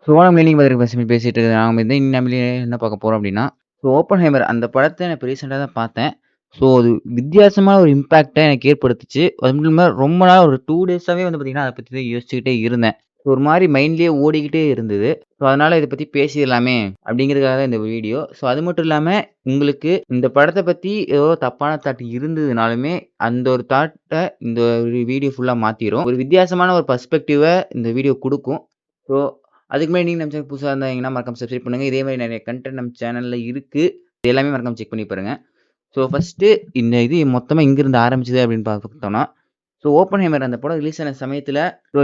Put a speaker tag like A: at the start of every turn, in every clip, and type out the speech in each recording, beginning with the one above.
A: சோளம் கிளீனிங் பத்தி பேசிட்டு இருக்கு. நாம வந்து நம்ம என்ன பார்க்க போறோம் அப்டின்னா, ஓப்பன்ஹைமர் அந்த படத்த நான் இப்ப ரீசென்ட்டா தான் பார்த்தேன். அது வித்தியாசமான ஒரு இம்பாக்ட்ட எனக்கு ஏற்படுத்துச்சு. அது மட்டும் இல்லாம ரொம்ப நாள் ஒரு 2 டேஸாவே வந்து பார்த்தீங்கன்னா, அத பத்தி தான் யோசிச்சுக்கிட்டே இருந்தேன். ஒரு மாரி மைண்ட்லயே ஓடிக்கிட்டே இருந்தது. அதனால இத பத்தி பேசிறலாமே அப்டிங்கிறதுக்காக தான் இந்த வீடியோ. அது மட்டும் இல்லாம உங்களுக்கு இந்த படத்த பத்தி ஏதோ தப்பான தாட் இருந்ததுனாலுமே, அந்த ஒரு தாட்ட இந்த ஒரு வீடியோ ஃபுல்லா மாத்திரும். ஒரு வித்தியாசமான ஒரு பெர்ஸ்பெக்டிவ இந்த வீடியோ குடுக்கும். ஸோ அதுக்கு முன்னாடி நீங்க நம்ம சேனல் புதுசா இருந்தாங்கன்னா மறக்காம சப்ஸ்கிரைப் பண்ணுங்க. இதே மாரி நெறைய கன்டென்ட் நம்ம சேனல்ல இருக்கு. இது எல்லாமே மறக்காம செக் பண்ணி பாருங்க. ஃபர்ஸ்ட்டு இந்த இது மொத்தமா எங்கிருந்து ஆரம்பிச்சது அப்படின்னு பார்த்தோம்னா, ஓப்பன்ஹைமர் அந்த படம் ரிலீஸ் ஆன சமயத்துல,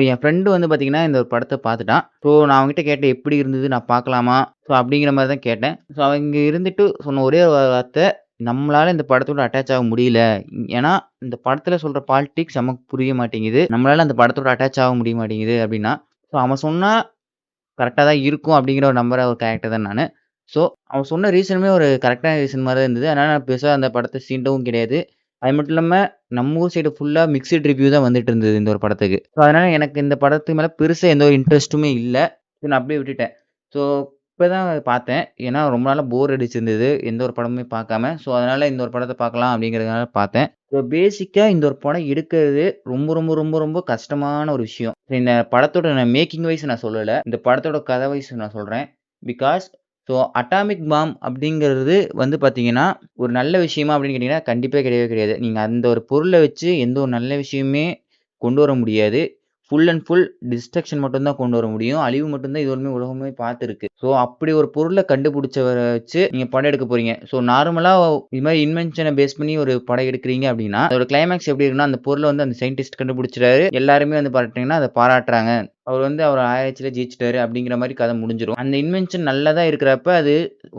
A: என் ஃப்ரெண்ட் வந்து பார்த்தீங்கன்னா, இந்த ஒரு படத்த பார்த்துட்டான். நான் அவன்கிட்ட கேட்டேன், "எப்படி இருந்தது? நான் பார்க்கலாமா?" அப்படிங்கிற மாரி தான் கேட்டேன். அவன் இங்க இருந்துட்டு சொன்ன ஒரே ஒரு வார்த்த, "நம்மளால இந்த படத்தோட அட்டாச் ஆக முடியல. ஏன்னா, இந்த படத்துல சொல்ற பாலிடிக்ஸ் நமக்கு புரிய மாட்டேங்குது. நம்மளால அந்த படத்தோட அட்டாச் ஆக முடிய மாட்டேங்குது" அப்படின்னா. அவன் சொன்னா கரெக்ட்டா தான் இருக்கும் அப்படிங்கிற ஒரு நம்புற ஒரு கேரக்டர் தான் நானு. ஸோ, அவன் சொன்ன ரீசனுமே ஒரு கரெக்ட்டான ரீசன் மாரி தான் இருந்தது. அதனால நான் பெருசா அந்த படத்த சீண்டவும் கிடையாது. அது மட்டும் இல்லாம நம்ம ஊர் சைடு ஃபுல்லா மிக்ஸ்ட் ரிவ்யூ தான் வந்துட்டு இருந்தது இந்த ஒரு படத்துக்கு. அதனால எனக்கு இந்த படத்து மேல பெருசா எந்த ஒரு இன்ட்ரெஸ்ட்டுமே இல்ல. நான் அப்படியே விட்டுட்டேன். ஸோ, இப்ப தான் பார்த்தேன். ஏன்னா ரொம்ப நாளா போர் அடிச்சிருந்தது. எந்த ஒரு படமுமே பார்க்காம. அதனால இந்த ஒரு படத்த பார்க்கலாம் அப்படிங்கிறதுனால பார்த்தேன். பேசிக்கா இந்த ஒரு படம் எடுக்கிறது ரொம்ப, ரொம்ப, ரொம்ப, ரொம்ப கஷ்டமான ஒரு விஷயம். இந்த படத்தோட நான் மேக்கிங் வைஸ் நான் சொல்லல. இந்த படத்தோட கதை வைஸ் நான் சொல்றேன். பிகாஸ் அட்டாமிக் பாம் அப்படிங்கிறது வந்து பார்த்தீங்கன்னா, ஒரு நல்ல விஷயமா அப்படின்னு கேட்டீங்கன்னா, கண்டிப்பா கிடையவே கிடையாது. நீங்க அந்த ஒரு பொருள வச்சு எந்த ஒரு நல்ல விஷயமுமே கொண்டு வர முடியாது. ஃபுல் அண்ட் ஃபுல் டிஸ்ட்ரக்ஷன் மட்டும் தான் கொண்டு வர முடியும். அழிவு மட்டும் தான் இதுவரையுமே உலகமே பார்த்திருக்கு. அப்படி ஒரு பொருள கண்டுபிடிச்சவர வச்சு நீங்க படம் எடுக்க போறீங்க. நார்மலா இது மாரி இன்வென்ஷன பேஸ் பண்ணி ஒரு படம் எடுக்கிறீங்க அப்படின்னா, அதோட கிளைமாக்ஸ் எப்படி இருக்குன்னா, அந்த பொருள வந்து அந்த சயின்டிஸ்ட் கண்டுபிடிச்சுட்டாரு. எல்லாருமே வந்து பார்த்தீங்கன்னா, அத பாராட்டுறாங்க. அவர் ஆராய்ச்சியில ஜெயிச்சுட்டாரு அப்படிங்கிற மாரி கதை முடிஞ்சிரும். அந்த இன்வென்ஷன் நல்லதா இருக்கிறப்ப அது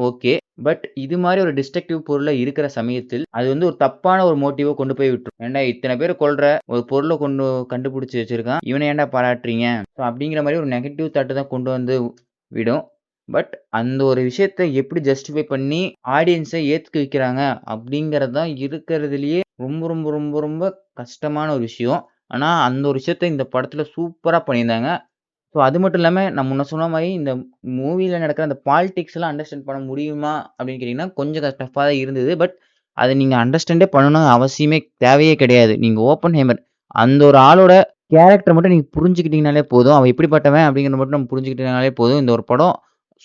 A: ஓகே. பட் இது மாரி ஒரு டிஸ்ட்ரக்டிவ் பொருளா இருக்கிற சமயத்தில், அது வந்து ஒரு தப்பான ஒரு மோட்டிவ கொண்டு போய் விட்டுரும். ஏன்டா இத்தன பேர கொல்ற ஒரு பொருள கண்டுபிடிச்சு வச்சிருக்கான். இவன ஏன்டா பாராட்டுறீங்க? அப்படிங்கிற மாரி ஒரு நெகட்டிவ் தாட்ட தான் கொண்டு வந்து விடும். பட் அந்த ஒரு விஷயத்த எப்படி ஜஸ்டிஃபை பண்ணி ஆடியன்ஸ ஏத்துக்க வைக்கிறாங்க அப்படிங்கிறது தான் இருக்கிறதுலயே ரொம்ப, ரொம்ப, ரொம்ப, ரொம்ப கஷ்டமான ஒரு விஷயம். ஆனா அந்த ஒரு விஷயத்த இந்த படத்துல சூப்பரா பண்ணியிருந்தாங்க. அது மட்டும் இல்லாம, நான் முன்ன சொன்ன மாரி இந்த மூவில நடக்கிற அந்த பாலிடிக்ஸ்லாம் அண்டர்ஸ்டாண்ட் பண்ண முடியுமா? அப்படின்னு கேட்டீங்கன்னா, கொஞ்சம் டஃப்பா தான் இருந்தது. பட் அத நீங்க அண்டர்ஸ்டாண்டே பண்ணணும்னு அவசியமே தேவையே கிடையாது. நீங்க ஓப்பன்ஹைமர் அந்த ஒரு ஆளோட கேரக்டர மட்டும் நீங்க புரிஞ்சுக்கிட்டீங்கனாலே போதும். அவன் எப்படிப்பட்டவன் அப்படிங்கிறத மட்டும் நம்ம புரிஞ்சுக்கிட்டீங்கனாலே போதும். இந்த ஒரு படம்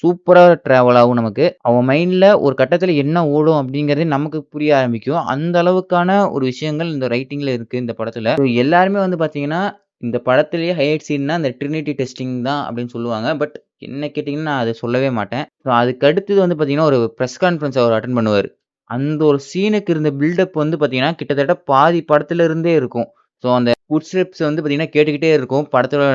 A: சூப்பரா டிராவல் ஆகும் நமக்கு. அவன் மைண்ட்ல ஒரு கட்டத்தில என்ன ஓடும் அப்படிங்கிறதே நமக்கு புரிய ஆரம்பிக்கும். அந்த அளவுக்கான ஒரு விஷயங்கள் இந்த ரைட்டிங்ல இருக்கு இந்த படத்துல. எல்லாருமே வந்து பார்த்தீங்கன்னா இந்த படத்திலேயே ஹைலைட் சீன்னா அந்த ட்ரினிட்டி டெஸ்டிங் தான் அப்படின்னு சொல்லுவாங்க. பட் என்ன கேட்டீங்கன்னா, நான் அத சொல்லவே மாட்டேன். அதுக்கு அடுத்தது வந்து பார்த்தீங்கன்னா, ஒரு பிரஸ் கான்ஃபரன்ஸ் அவர் அட்டெண்ட் பண்ணுவாரு. அந்த ஒரு சீனுக்கு இருந்த பில்டப் வந்து பார்த்தீங்கன்னா, கிட்டத்தட்ட பாதி படத்துல இருந்தே இருக்கும். அந்த ஃபுட்ஸ்டெப்ஸ் வந்து பார்த்தீங்கன்னா, கேட்டுக்கிட்டே இருக்கும். படத்தோட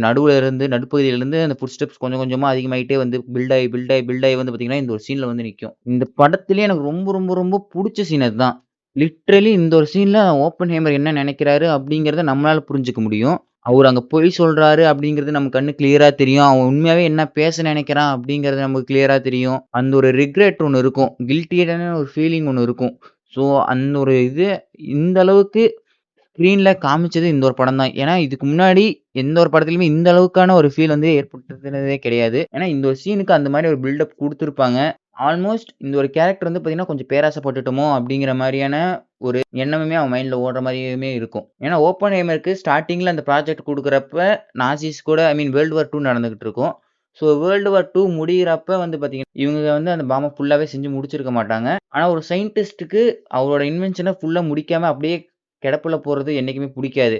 A: நடுவுல இருந்து நடுப்பகுதியில இருந்து அந்த ஃபுட்ஸ்டெப்ஸ் கொஞ்சம் கொஞ்சமா அதிகமாயிட்டே வந்து பில்ட் ஆயி, பில்ட் ஆயி, பில்ட் ஆயி வந்து பார்த்தீங்கன்னா, இந்த ஒரு சீன்ல வந்து நிக்கும். இந்த படத்திலேயே எனக்கு ரொம்ப, ரொம்ப, ரொம்ப புடிச்ச சீன் அதுதான். லிட்டரலி இந்த ஒரு சீன்ல ஓப்பன்ஹைமர் என்ன நெனைக்கிறாரு அப்படிங்கிறத நம்மளால புரிஞ்சுக்க முடியும். அவரு அங்க பொய் சொல்றாரு அப்படிங்கிறது நம்ம கண்ணு கிளியரா தெரியும். அவன் உண்மையாவே என்ன பேச நெனைக்கிறான் அப்படிங்கிறது நமக்கு கிளியரா தெரியும். அந்த ஒரு ரிக்ரெட் ஒண்ணு இருக்கும். கில்ட்டியான ஒரு ஃபீலிங் ஒண்ணு இருக்கும். ஸோ அந்த ஒரு இது இந்த அளவுக்கு ஸ்க்ரீன்ல காமிச்சது இந்த ஒரு படம் தான். ஏன்னா, இதுக்கு முன்னாடி எந்த ஒரு படத்திலுமே இந்த அளவுக்கான ஒரு ஃபீல் வந்து ஏற்படுத்தினதே கிடையாது. ஏன்னா, இந்த ஒரு சீனுக்கு அந்த மாரி ஒரு பில்டப் குடுத்திருப்பாங்க. ஆல்மோஸ்ட் இந்த ஒரு கேரக்டர் வந்து பார்த்தீங்கன்னா, கொஞ்சம் பேராசைப்பட்டுட்டோமோ! அப்படிங்கிற மாரியான ஒரு எண்ணமுமே அவன் மைண்ட்ல ஓடுற மாரியுமே இருக்கும். ஏன்னா, ஓப்பன்ஹைமருக்கு ஸ்டார்ட்டிங்ல அந்த ப்ராஜெக்ட் குடுக்குறப்ப, நாசிஸ் கூட வேர்ல்டு வார் 2 நடந்துகிட்டு இருக்கும். வேர்ல்டு வார் 2 முடியிறப்ப வந்து பார்த்தீங்கன்னா, இவங்க வந்து அந்த பாம்ப ஃபுல்லாவே செஞ்சு முடிச்சிருக்க மாட்டாங்க. ஆனா, ஒரு சயின்டிஸ்ட்டுக்கு அவரோட இன்வென்ஷன ஃபுல்லா முடிக்காம அப்படியே கிடப்புல போறது என்னைக்குமே புடிக்காது.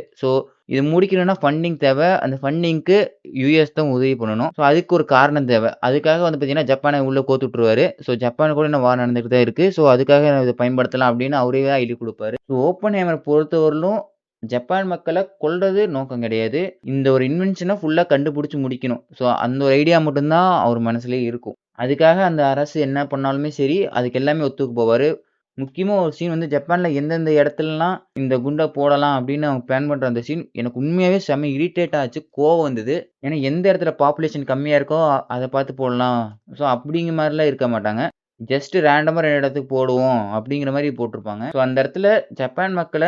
A: இத முடிக்கணும்னா ஃபண்டிங் தேவ. அந்த ஃபண்டிங்க்கு யுஎஸ் தான் உதவி பண்ணணும். அதுக்கு ஒரு காரணம் தேவ. அதுக்காக வந்து பார்த்தீங்கன்னா, ஜப்பான உள்ள கோத்து விட்டுருவாரு. ஜப்பான் கூட இன்னும் வார் நடந்துட்டு தான் இருக்கு. அதுக்காக இத பயன்படுத்தலாம் அப்படின்னு அவரே தான் ஐடியா குடுப்பாரு. ஓப்பன்ஹைமர பொறுத்தவரையிலும் ஜப்பான் மக்கள கொல்றது நோக்கம் கிடையாது. இந்த ஒரு இன்வென்ஷன ஃபுல்லா கண்டுபிடிச்சு முடிக்கணும். அந்த ஒரு ஐடியா மட்டும் தான் அவர் மனசுலயே இருக்கும். அதுக்காக அந்த அரசு என்ன பண்ணாலுமே சரி, அதுக்கு எல்லாமே ஒத்துக்கு போவாரு. முக்கியமா ஒரு சீன் வந்து ஜப்பான்ல எந்தெந்த இடத்துலலாம் இந்த குண்ட போடலாம் அப்படின்னு அவங்க பிளான் பண்ற அந்த சீன் எனக்கு உண்மையாவே செம்ம இரிட்டேட் ஆச்சு. கோவம் வந்தது. ஏன்னா எந்த இடத்துல பாப்புலேஷன் கம்மியா இருக்கோ அத பார்த்து போடலாம். அப்படிங்கிற மாரிலாம் இருக்க மாட்டாங்க. ஜஸ்ட் ரேண்டமா 2 இடத்துக்கு போடுவோம் அப்படிங்கிற மாரி போட்டுருப்பாங்க. அந்த இடத்துல ஜப்பான் மக்கள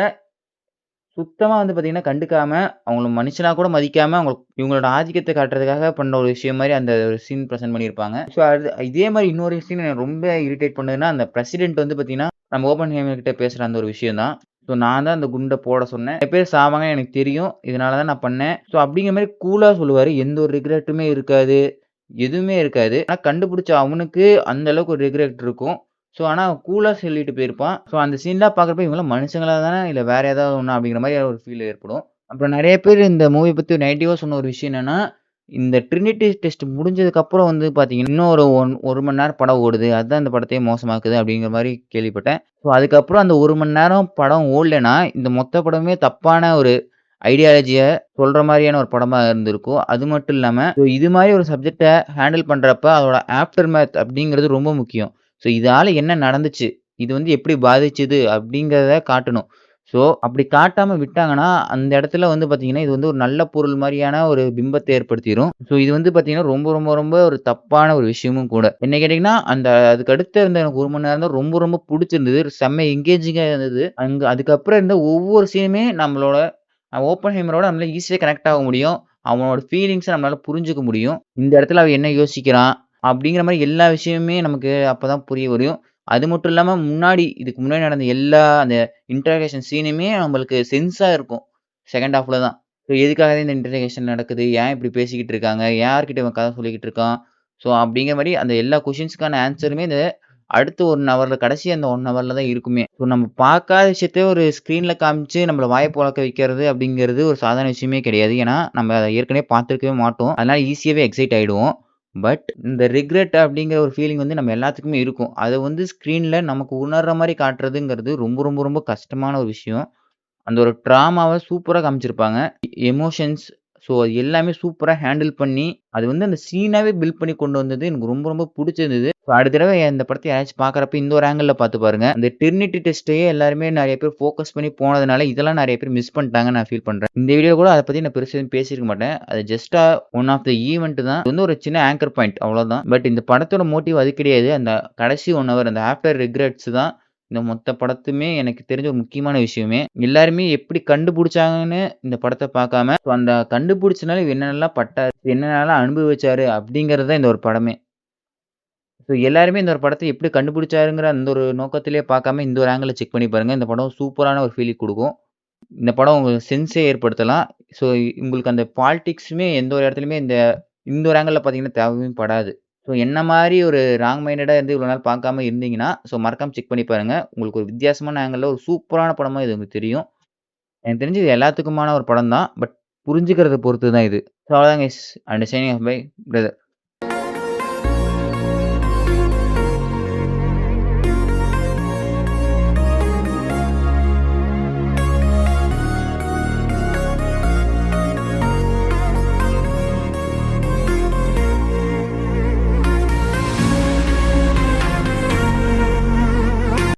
A: சுத்தமா வந்து பார்த்தீங்கன்னா, கண்டுக்காம, அவங்கள மனுஷனா கூட மதிக்காம, இவங்களோட ஆதிக்கத்த காட்டுறதுக்காக பண்ண ஒரு விஷயம் மாரி அந்த ஒரு சீன் பிரசன்ட் பண்ணியிருப்பாங்க. ஸோ, இதே மாரி இன்னொரு சீன் என்ன ரொம்ப இரிட்டேட் பண்ணதுன்னா, அந்த பிரசிடென்ட் வந்து பார்த்தீங்கன்னா, நம்ம ஓப்பன்ஹைமர் கிட்ட பேசுற அந்த ஒரு விஷயம் தான். ஸோ, நான் தான் அந்த குண்ட போட சொன்னேன். நெறைய பேர் சாவாங்கன்னு எனக்கு தெரியும். இதனால தான் நான் பண்ணேன். ஸோ, அப்படிங்கிற மாரி கூலா சொல்லுவாரு. எந்த ஒரு ரிக்ரெட்டுமே இருக்காது. எதுவுமே இருக்காது. ஆனா கண்டுபிடிச்ச அவனுக்கு அந்த அளவுக்கு ஒரு ரிக்ரெட் இருக்கும். ஸோ, ஆனா கூலா சொல்லிட்டு போயிருப்பான். ஸோ, அந்த சீன்லாம் பார்க்குறப்ப இவங்கலாம் மனுஷங்களா தானே இல்ல வேற ஏதாவது ஒண்ணா அப்படிங்கிற மாரி ஒரு ஃபீல் ஏற்படும். அப்புறம் நெறைய பேர் இந்த மூவி பத்தி நெகட்டிவா சொன்ன ஒரு விஷயம் என்னன்னா, இந்த ட்ரினிட்டி டெஸ்ட் முடிஞ்சதுக்கப்புறம் வந்து பார்த்தீங்கன்னா, இன்னும் ஒரு 1 மணி நேரம் படம் ஓடுது. அதுதான் இந்த படத்தையே மோசமாக்குது அப்படிங்கிற மாரி கேள்விப்பட்டேன். ஸோ, அதுக்கப்புறம் அந்த 1 மணி நேரம் படம் ஓடலன்னா, இந்த மொத்த படமே தப்பான ஒரு ஐடியாலஜிய சொல்ற மாரியான ஒரு படமா இருந்திருக்கும். அது மட்டும் இல்லாம, இது மாரி ஒரு சப்ஜெக்ட்ட ஹேண்டில் பண்றப்ப, அதோட ஆஃப்டர் மேத் அப்படிங்கிறது ரொம்ப முக்கியம். இதால என்ன நடந்துச்சு? இது வந்து எப்படி பாதிச்சது? அப்படிங்கிறத காட்டணும். அப்படி காட்டாம விட்டாங்கன்னா, அந்த இடத்துல வந்து பார்த்தீங்கன்னா, இது வந்து ஒரு நல்ல பொருள் மாரியான ஒரு பிம்பத்த ஏற்படுத்திரும். இது வந்து பார்த்தீங்கன்னா, ரொம்ப ரொம்ப ரொம்ப ஒரு தப்பான ஒரு விஷயமும் கூட. என்ன கேட்டீங்கன்னா, அதுக்கு அடுத்து இருந்த எனக்கு 1 மணி நேரம் தான் ரொம்ப ரொம்ப புடிச்சிருந்தது. செம்ம எங்கேஜிங்கா இருந்தது. அதுக்கப்புறம் இருந்த ஒவ்வொரு சீனுமே நம்மளோட ஓப்பன்ஹைமரோட நம்மளால ஈஸியா கனெக்ட் ஆக முடியும். அவனோட ஃபீலிங்ஸ நம்மளால புரிஞ்சுக்க முடியும். இந்த இடத்துல அவன் என்ன யோசிக்கிறான்? அப்படிங்கிற மாரி எல்லா விஷயமுமே நமக்கு அப்பதான் புரிய வரும். அது மட்டும் இல்லாம இதுக்கு முன்னாடி நடந்த எல்லா அந்த இன்டராக்ஷன் சீனுமே நம்மளுக்கு சென்ஸா இருக்கும். செகண்ட் ஹாஃப்ல தான். எதுக்காக இந்த இன்டராக்ஷன் நடக்குது? ஏன் இப்படி பேசிக்கிட்டு இருக்காங்க? யார்கிட்ட இவன் கதை சொல்லிக்கிட்டு இருக்கான்? அப்படிங்கிற மாரி அந்த எல்லா கொஸ்டின்ஸ்க்கான ஆன்ஸருமே இந்த அடுத்த 1 ஹவர்ல கடைசி அந்த 1 ஹவர்ல தான் இருக்குமே. நம்ம பார்க்காத விஷயத்த ஒரு ஸ்க்ரீன்ல காமிச்சு நம்மள வாய பொளக்க வைக்கிறது அப்படிங்கிறது ஒரு சாதாரண விஷயமே கிடையாது. ஏன்னா, நம்ம அத ஏற்கனவே பார்த்திருக்கவே மாட்டோம். அதனால ஈஸியாவே எக்ஸைட் ஆயிடுவோம். பட் இந்த ரிக்ரெட் அப்படிங்கிற ஒரு ஃபீலிங் வந்து நம்ம எல்லாத்துக்குமே இருக்கும். அத வந்து ஸ்க்ரீன்ல நமக்கு உணர்ற மாரி காட்டுறதுங்கிறது ரொம்ப ரொம்ப ரொம்ப கஷ்டமான ஒரு விஷயம். அந்த ஒரு ட்ராமாவ சூப்பரா காமிச்சிருப்பாங்க. எமோஷன்ஸ் அது எல்லாமே சூப்பரா ஹேண்டில் பண்ணி, அது வந்து அந்த சீனாவே பில்ட் பண்ணி கொண்டு வந்தது எனக்கு ரொம்ப ரொம்ப புடிச்சிருந்தது. அடுத்த தடவ இந்த படத்த யாராச்சும் பார்க்குறப்ப இந்த ஒரு ஆங்கிள்ல பார்த்து பாருங்க. அந்த டெர்னிட்டி டெஸ்ட்டயே எல்லாருமே நெறைய பேர் ஃபோக்கஸ் பண்ணி போனதுனால, இதெல்லாம் நெறைய பேர் மிஸ் பண்ணிட்டாங்கன்னு நான் ஃபீல் பண்றேன். இந்த வீடியோ கூட அத பத்தி நான் பெருசா எதுவும் பேசியிருக்க மாட்டேன். அது ஜஸ்ட்டா ஒன் ஆஃப் த ஈவென்ட் தான். இது வந்து ஒரு சின்ன ஆங்கர் பாயிண்ட் அவ்வளோதான். பட் இந்த படத்தோட மோட்டிவ் அது கிடையாது. அந்த கடைசி 1 ஹவர் அந்த ஆஃப்டர் ரிக்ரெட்ஸ் தான் இந்த மொத்த படத்துமே எனக்கு தெரிஞ்ச ஒரு முக்கியமான விஷயமே. எல்லாருமே எப்படி கண்டுபுடிச்சாங்கன்னு இந்த படத்த பார்க்காம, அந்த கண்டுபுடிச்சனால என்னென்னலாம் பட்டாரு, என்னென்னலாம் அனுபவிச்சாரு அப்படிங்கிறது தான் இந்த ஒரு படமே. எல்லாருமே இந்த ஒரு படத்த எப்படி கண்டுபிடிச்சாருங்கிற அந்த ஒரு நோக்கத்திலேயே பார்க்காம, இந்த ஒரு ஆங்கிள்ல செக் பண்ணி பாருங்க. இந்த படம் சூப்பரான ஒரு ஃபீலிங் குடுக்கும். இந்த படம் உங்களுக்கு சென்ஸே ஏற்படுத்தலாம். ஸோ உங்களுக்கு அந்த பாலிடிக்ஸுமே எந்த ஒரு இடத்துலயுமே இந்த இந்த ஒரு ஆங்கிள்ல பார்த்தீங்கன்னா தேவையும் படாது. என்ன மாரி ஒரு ராங் மைண்டடா இருந்து இவ்வளோ நாள் பார்க்காம இருந்தீங்கன்னா, மறக்காம செக் பண்ணி பாருங்க. உங்களுக்கு ஒரு வித்தியாசமான ஆங்கிள்ல ஒரு சூப்பரான படமா இது உங்களுக்கு தெரியும். எனக்கு தெரிஞ்சு இது எல்லாத்துக்குமான ஒரு படம் தான். பட் புரிஞ்சுக்கிறத பொறுத்து தான் இது. அவ்வளோதான் guys. And signing off by brother.